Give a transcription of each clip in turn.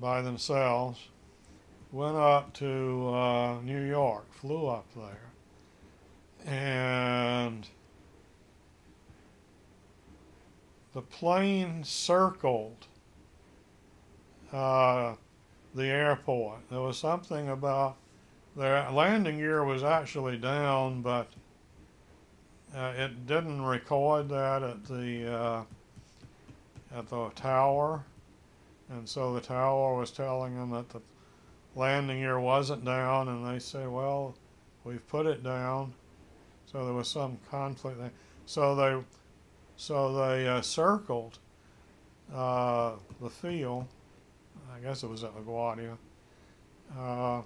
by themselves, went up to New York, flew up there, and the plane circled uh, the airport. There was something about their landing gear was actually down, but it didn't record that at the tower, and so the tower was telling them that the landing gear wasn't down, and they said, "Well, we've put it down." So there was some conflict there. So they circled the field. I guess it was at LaGuardia, uh,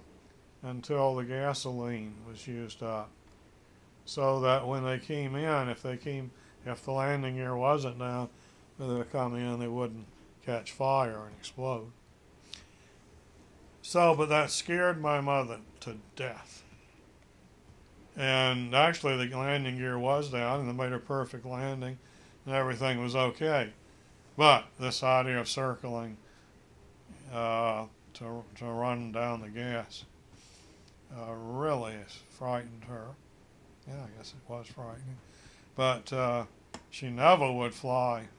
until the gasoline was used up. So that when they came in, if the landing gear wasn't down, when they would come in, they wouldn't catch fire and explode. So, but that scared my mother to death. And actually, the landing gear was down, and they made a perfect landing, and everything was okay. But this idea of circling to run down the gas really frightened her. Yeah, I guess it was frightening. But she never would fly,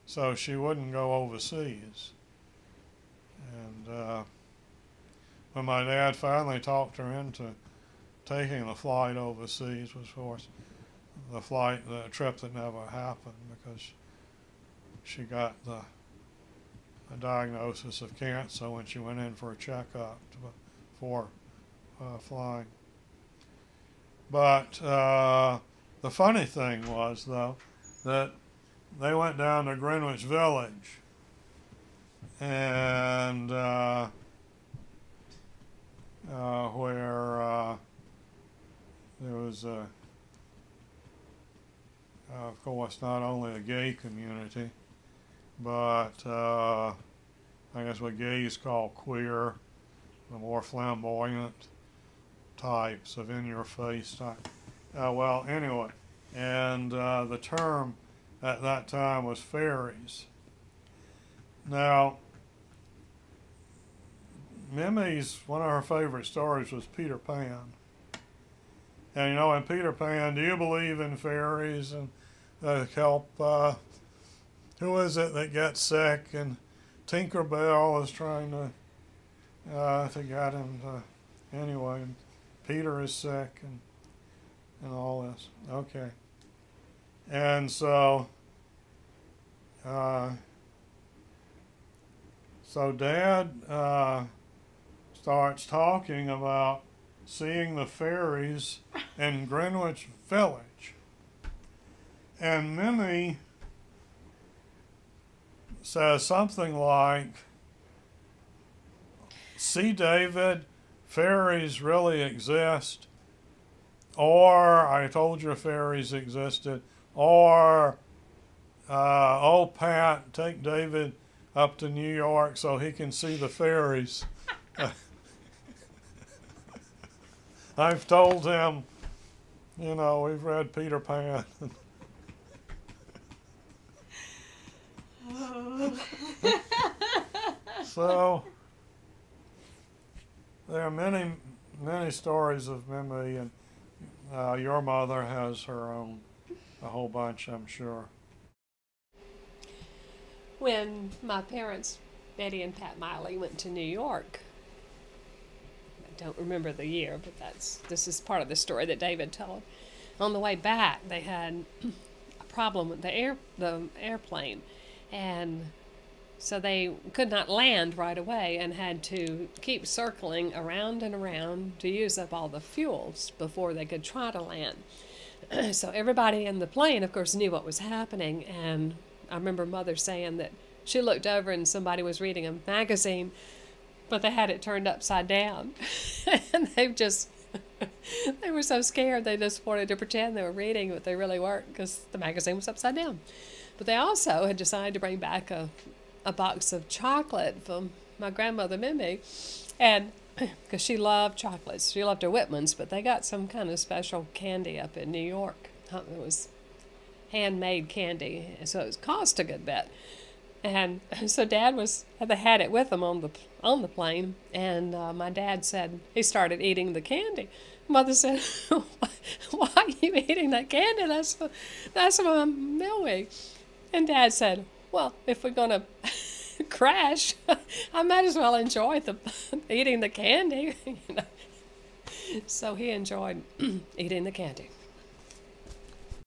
so she wouldn't go overseas. And when my dad finally talked her into taking the flight overseas, was of course the trip that never happened, because she got a diagnosis of cancer when she went in for a checkup before flying. But the funny thing was, though, that they went down to Greenwich Village, and where there was, of course, not only a gay community, but I guess what gays call queer, the more flamboyant types of in-your-face type. Well, anyway, and the term at that time was fairies. Now, Mimi's, one of her favorite stories was Peter Pan. And you know, in Peter Pan, do you believe in fairies and help, who is it that gets sick? And Tinkerbell is trying to get him to, anyway, Peter is sick and all this. Okay. And so Dad starts talking about seeing the fairies in Greenwich Village. And Mimi says something like, "See, David, fairies really exist," or "I told you fairies existed," or "Oh, Pat, take David up to New York so he can see the fairies." I've told him, you know, we've read Peter Pan. So there are many, many stories of Mimi, and your mother has her own, a whole bunch, I'm sure. When my parents, Betty and Pat Miley, went to New York, I don't remember the year, but this is part of the story that David told. On the way back, they had a problem with the airplane, and so they could not land right away and had to keep circling around and around to use up all the fuels before they could try to land. So everybody in the plane, of course, knew what was happening, and I remember Mother saying that she looked over and somebody was reading a magazine, but they had it turned upside down. And they were so scared they just wanted to pretend they were reading, but they really weren't, because the magazine was upside down. But they also had decided to bring back a box of chocolate from my grandmother Mimi, and because she loved chocolates. She loved her Whitman's, but they got some kind of special candy up in New York. It was handmade candy, so it cost a good bit. And so Dad they had it with them on the plane, and my dad said he started eating the candy. Mother said, "Why are you eating that candy? That's my Millie." And Dad said, "Well, if we're gonna crash, I might as well enjoy eating the candy." So he enjoyed eating the candy.